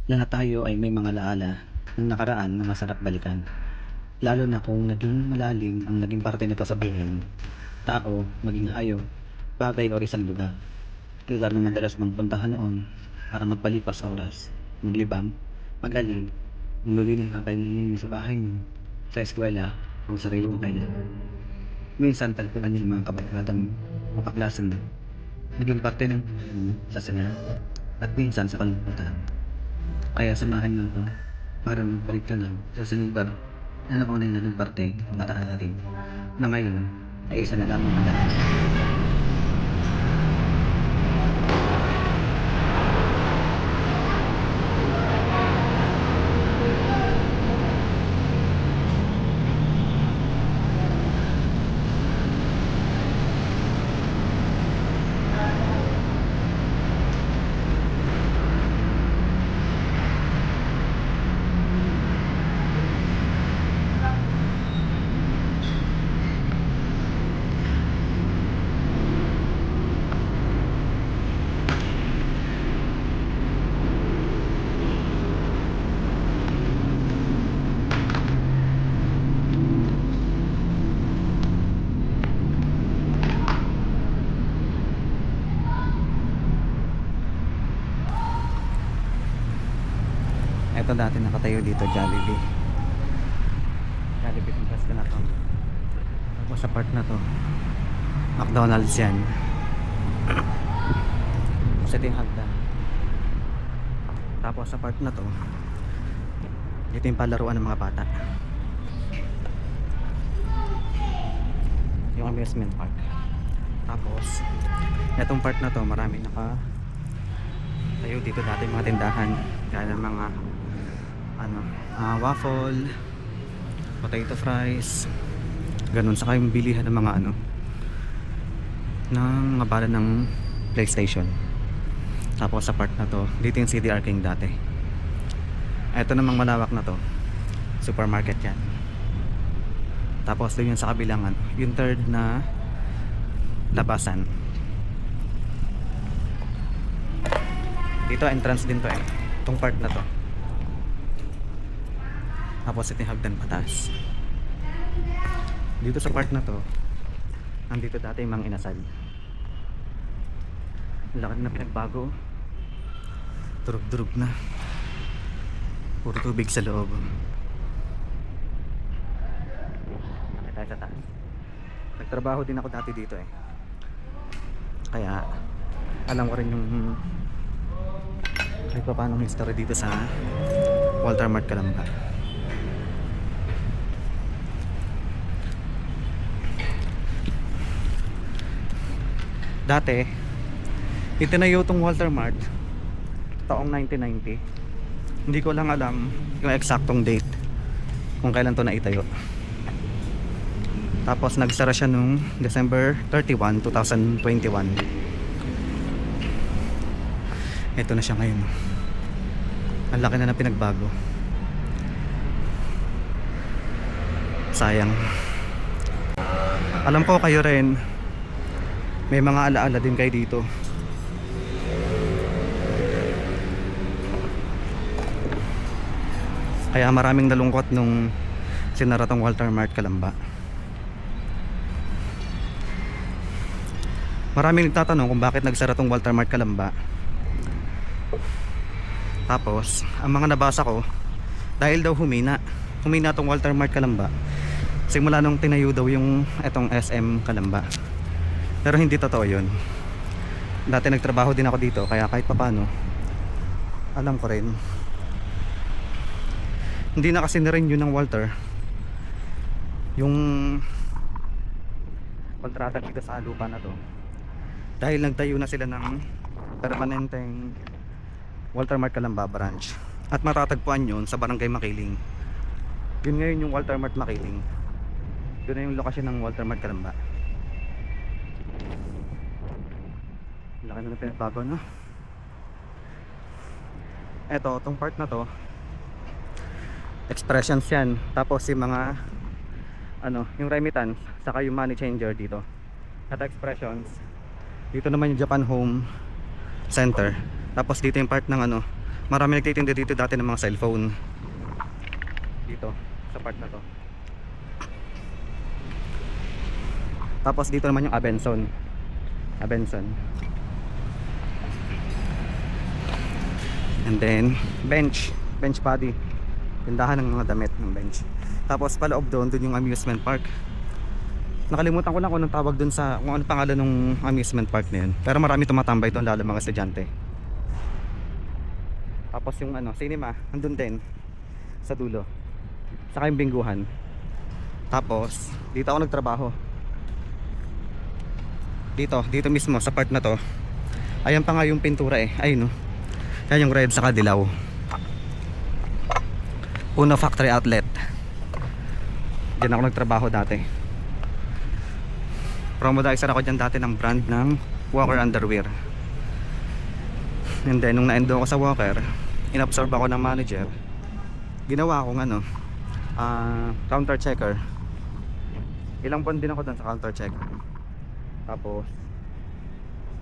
Lahat tayo ay may mga alaala ng nakaraan na masarap balikan. Lalo na kung naging malalim ang naging parte nito sa buhay. Tao, maging hayop, bagay o isang lugar. Lugar na madalas magpuntahan noon para magpalipas sa oras, maglibang, magaling, magliling ang kainin sa bahay niyo, sa eskwela, o sa sariling kailangan. Minsan tagpuan niyo mga kababatang makaklasan mo, naging parte ng sa sana, at minsan sa kalimutan. Kaya samahan niyo ako para magbalik ka lang sa sinibar na naunay na ng parte ng nataan natin na ngayon ay isa na lamang ang daan. Ito dati nakatayo dito, Jollibee. Jollibee Pinas ka na to. Tapos sa part na to, McDonald's yan. Kasi ito yung hagdan. Tapos sa part na to, ito yung palaruan ng mga bata. Yung amusement park. Tapos itong part na to, marami naka tayo dito dati mga tindahan. Kaya ng mga waffle, potato fries, ganun. Saka yung bilihan ng mga ng mga bala ng PlayStation. Tapos sa part na to, dito yung CDR King dati. Ito namang malawak na to, supermarket yan. Tapos doon yung sa kabilangan, yung third na labasan. Dito entrance din to itong part na to. Tapos ito yung hagdan patas. Dito sa part na to, nandito dati yung mga inasal. Laki na pinagbago. Durug-durug na. Puro tubig sa loob. Bakit tayo sa taas? Nagtrabaho din ako dati dito Kaya alam ko rin yung kahit pa paano history dito sa Walter Mart Calamba. Dati itinayo tong Walter Mart taong 1990. Hindi ko lang alam yung eksaktong date kung kailan to naitayo. Tapos nagsara siya nung December 31, 2021. Ito na siya ngayon. Ang laki na ng pinagbago. Sayang. Alam ko kayo rin may mga alaala din kayo dito. Kaya maraming nalungkot nung sinara tong Walter Mart Calamba. Maraming nagtatanong kung bakit nagsara tong Walter Mart Calamba. Tapos ang mga nabasa ko, dahil daw humina tong Walter Mart Calamba simula nung tinayo daw yung etong SM Calamba. Pero hindi totoo yun. Dati nagtrabaho din ako dito, kaya kahit papano alam ko rin. Hindi na kasi na-renew ng Walter yung kontrata dito sa lupa na to, dahil nagtayo na sila ng permanenteng Walter Mart Calamba branch. At matatagpuan yun sa Barangay Makiling. Yun ngayon yung Walter Mart Makiling. Yun na yung lokasyon ng Walter Mart Calamba. Laki na pinagbago, no? Eto, tong part na to, expressions yan. Tapos yung mga yung remittance, saka yung money changer dito. At expressions, dito naman yung Japan Home Center. Tapos dito yung part ng Marami nagtitinda dito dati ng mga cellphone. Dito, sa part na to. Tapos dito naman yung Abenson. And then bench body. Tindahan ng mga damit ng bench. Tapos paloob doon yung amusement park. Nakalimutan ko lang kung anong tawag doon sa kung ano pangalan ng amusement park na yun. Pero marami tumatambay doon lalo mga estudyante. Tapos yung cinema, andun din sa dulo. Saka yung bingguhan. Tapos dito ako nagtrabaho. Dito mismo sa part na to. Ayan pa nga yung pintura eh. Ayun no. Yan yung red saka dilaw. Uno Factory Outlet. Diyan ako nagtrabaho dati. Promodizer ako dyan dati ng brand ng Walker Underwear. And then nung na-endo ako sa Walker, inabsorb ako ng manager. Ginawa akong counter checker. Ilang buwan din ako dun sa counter checker. Tapos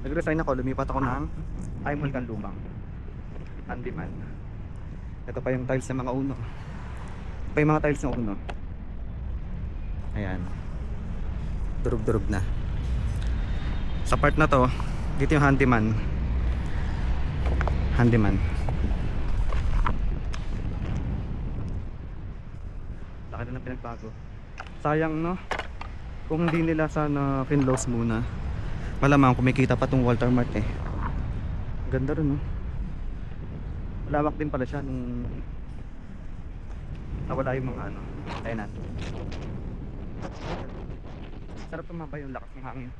nag-resign ako, lumipat ako ng Imulcan Lumang Handyman. Ito pa yung tiles ng mga uno. Ito pa yung mga tiles ng uno. Ayan, durug-durug na. Sa part na to, dito yung handyman. Laki na pinagbago. Sayang no, kung hindi nila sana pinlose muna. Malamang kumikita pa tong Walter Mart eh. Ganda rin no. Malawak din pala siya nung nawala yung mga tenant. Sarap tumambay yung lakas ng hangin.